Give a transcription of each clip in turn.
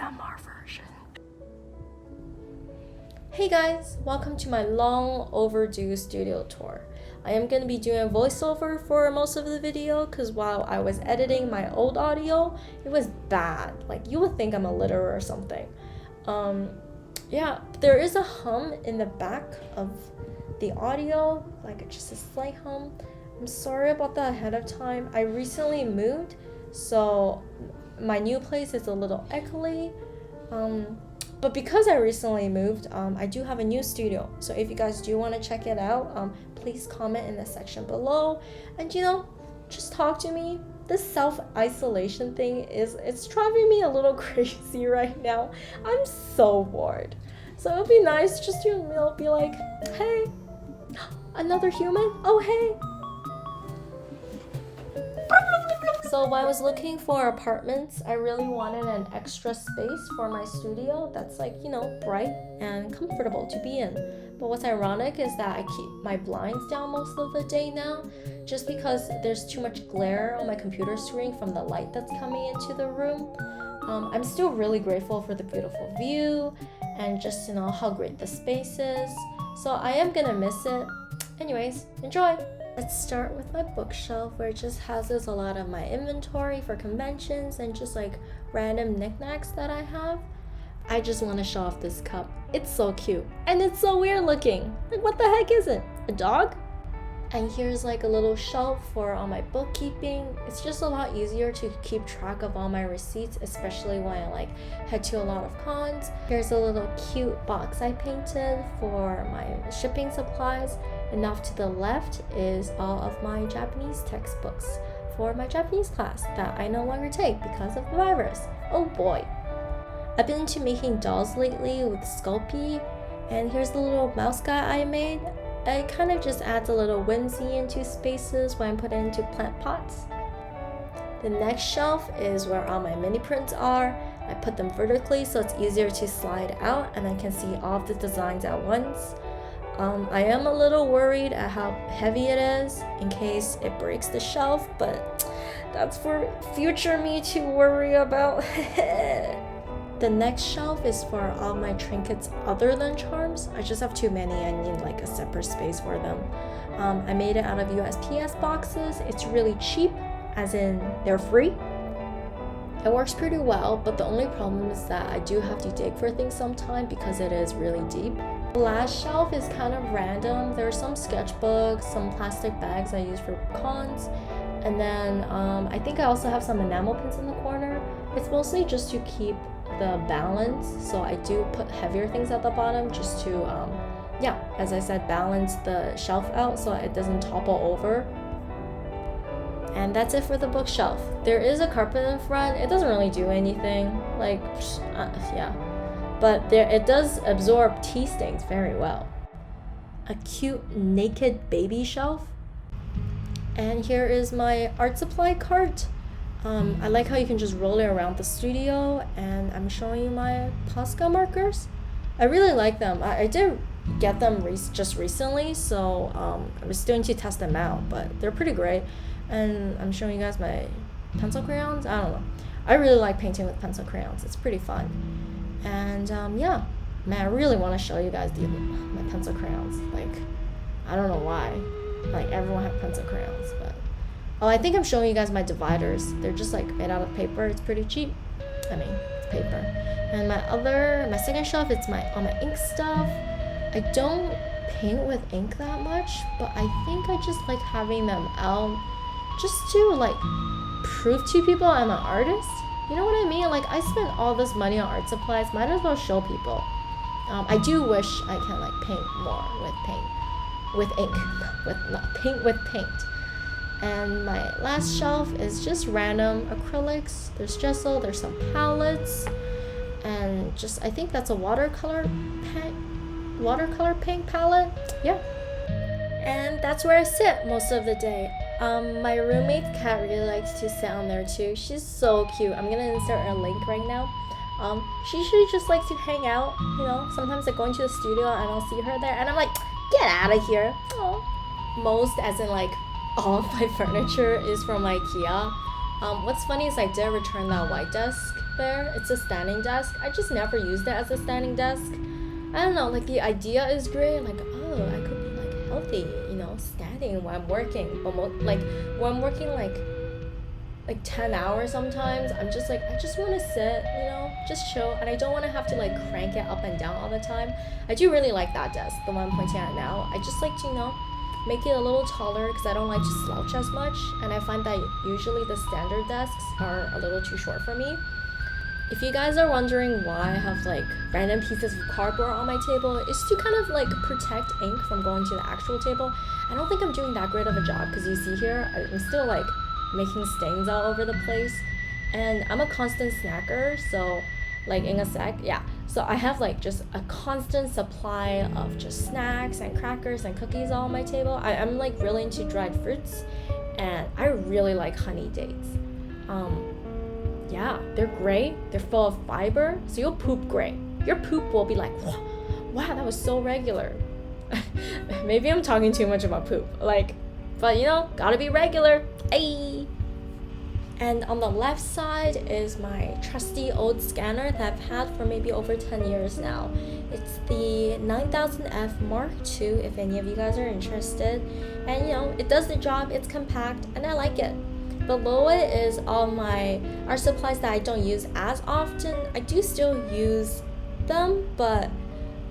ASMR version. Hey guys, welcome to my long overdue studio tour. I am going to be doing a voiceover for most of the video because while I was editing my old audio, it was bad. Like you would think I'm illiterate or something. Yeah, there is a hum in the back of the audio, like just a slight hum. I'm sorry about that ahead of time. I recently moved, so my new place is a little echoey. But because I recently moved, I do have a new studio. So if you guys do want to check it out, please comment in the section below. And just talk to me. This self-isolation thing it's driving me a little crazy right now. I'm so bored. So it would be nice just to be like, hey, another human? Oh, hey. So when I was looking for apartments, I really wanted an extra space for my studio that's like, bright and comfortable to be in. But what's ironic is that I keep my blinds down most of the day now, just because there's too much glare on my computer screen from the light that's coming into the room. I'm still really grateful for the beautiful view and just, how great the space is. So I am gonna miss it. Anyways, enjoy! Let's start with my bookshelf where it just houses a lot of my inventory for conventions and just like random knickknacks that I have. I just want to show off this cup. It's so cute and it's so weird looking. Like what the heck is it? A dog? And here's like a little shelf for all my bookkeeping. It's just a lot easier to keep track of all my receipts, especially when I head to a lot of cons. Here's a little cute box I painted for my shipping supplies. And off to the left is all of my Japanese textbooks for my Japanese class that I no longer take because of the virus. Oh boy. I've been into making dolls lately with Sculpey, and here's the little mouse guy I made. It kind of just adds a little whimsy into spaces when I put it into plant pots. The next shelf is where all my mini prints are. I put them vertically so it's easier to slide out and I can see all of the designs at once. I am a little worried at how heavy it is in case it breaks the shelf, but that's for future me to worry about. The next shelf is for all my trinkets other than charms. I just have too many. I need a separate space for them. I made it out of USPS boxes. It's really cheap, as in they're free. It works pretty well, but the only problem is that I do have to dig for things sometimes because it is really deep. The last shelf is kind of random. There are some sketchbooks, some plastic bags I use for cons, and then I think I also have some enamel pins in the corner. It's mostly just to keep the balance, so I do put heavier things at the bottom just to, as I said, balance the shelf out so it doesn't topple over. And that's it for the bookshelf. There is a carpet in front. It doesn't really do anything, but it does absorb tea stains very well. A cute naked baby shelf. And here is my art supply cart. I like how you can just roll it around the studio, and I'm showing you my Posca markers. I really like them. I did get them just recently, so I was still to test them out, but they're pretty great. And I'm showing you guys my pencil crayons. I don't know. I really like painting with pencil crayons. It's pretty fun. And man, I really want to show you guys my pencil crayons. I don't know why. Everyone have pencil crayons, but I think I'm showing you guys my dividers. They're just made out of paper. It's pretty cheap. I mean, it's paper. And my second shelf, it's all my ink stuff. I don't paint with ink that much, but I think I just like having them out just to prove to people I'm an artist. You know what I mean? I spent all this money on art supplies, might as well show people. I do wish I can paint more with ink, not paint with paint. And my last shelf is just random acrylics. There's gesso, there's some palettes, and I think that's a watercolor paint palette. Yeah. And that's where I sit most of the day. My roommate's cat really likes to sit on there too. She's so cute. I'm gonna insert a link right now. She usually just likes to hang out, Sometimes I go into the studio and I don't see her there, and I'm like, get out of here. Oh. Most, as in all of my furniture is from IKEA. What's funny is I did return that white desk there. It's a standing desk. I just never used it as a standing desk. I don't know, like the idea is great. Like, oh, I could be like healthy, you know, standing while I'm working. But like when I'm working like 10 hours sometimes, I'm just like, I just want to sit, you know, just chill, and I don't want to have to like crank it up and down all the time. I do really like that desk, the one I'm pointing at now. I just like to, you know, make it a little taller because I don't like to slouch as much, and I find that usually the standard desks are a little too short for me. If you guys are wondering why I have like random pieces of cardboard on my table, it's to kind of like protect ink from going to the actual table. I don't think I'm doing that great of a job because you see here, I'm still like making stains all over the place, and I'm a constant snacker, so like in a sec, yeah, so I have like just a constant supply of just snacks and crackers and cookies all on my table. I'm like really into dried fruits, and I really like honey dates. Yeah, they're great, they're full of fiber, so you'll poop great. Your poop will be like, wow, that was so regular. Maybe I'm talking too much about poop, like, but you know, gotta be regular. Hey. And on the left side is my trusty old scanner that I've had for maybe over 10 years now. It's the 9000F Mark II, if any of you guys are interested. And you know, it does the job, it's compact, and I like it. Below it is all my art supplies that I don't use as often. I do still use them, but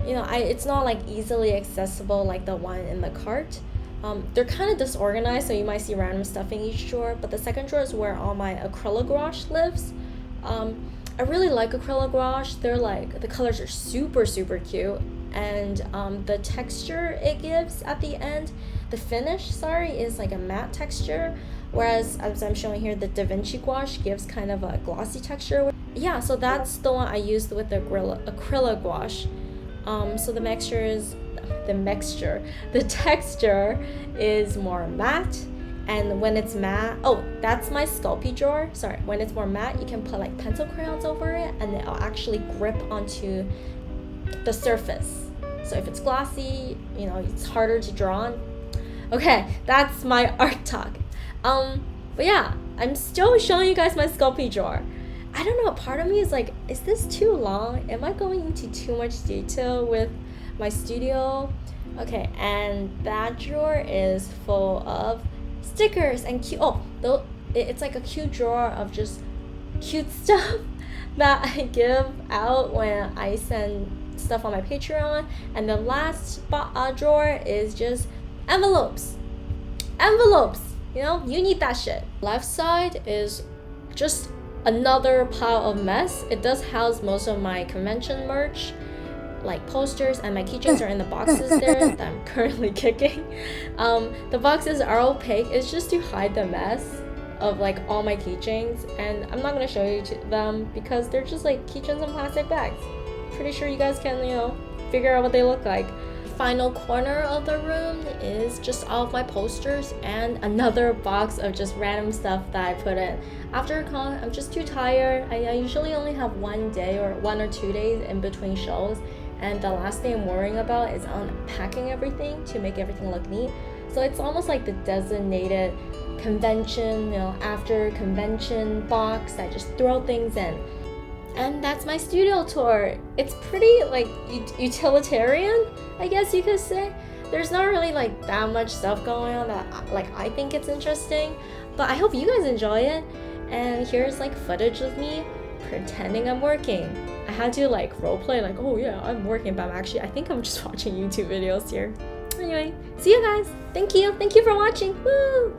you know, it's not like easily accessible like the one in the cart. They're kind of disorganized, so you might see random stuff in each drawer, but the second drawer is where all my acrylic gouache lives. I really like acrylic gouache. They're like, the colors are super cute, and the texture it gives at the end, the finish, is like a matte texture, whereas as I'm showing here, the Da Vinci gouache gives kind of a glossy texture. Yeah, so that's the one I used with the acrylic gouache. So the texture is more matte, and when it's matte, oh, that's my Sculpey drawer. Sorry, when it's more matte, you can put like pencil crayons over it, and it'll actually grip onto the surface. So if it's glossy, you know, it's harder to draw on. Okay, that's my art talk. But yeah, I'm still showing you guys my Sculpey drawer. I don't know, part of me is like, is this too long? Am I going into too much detail with my studio? Okay, and that drawer is full of stickers and cute, it's like a cute drawer of just cute stuff that I give out when I send stuff on my Patreon. And the last drawer is just envelopes, you know, you need that shit. Left side is just another pile of mess. It does house most of my convention merch, like posters, and my keychains are in the boxes there that I'm currently kicking. The boxes are opaque. It's just to hide the mess of like all my keychains, and I'm not gonna show you them because they're just like keychains in plastic bags. Pretty sure you guys can, you know, figure out what they look like. Final corner of the room is just all of my posters and another box of just random stuff that I put in. After a con, I'm just too tired. I usually only have 1 day or 1 or 2 days in between shows, and the last thing I'm worrying about is unpacking everything to make everything look neat. So it's almost like the designated convention, you know, after convention box. I just throw things in. And that's my studio tour. It's pretty like utilitarian, I guess you could say. There's not really like that much stuff going on that like I think it's interesting, but I hope you guys enjoy it. And here's like footage of me pretending I'm working. I had to like roleplay like, oh yeah, I'm working, but I think I'm just watching YouTube videos here. Anyway, see you guys. Thank you for watching. Woo!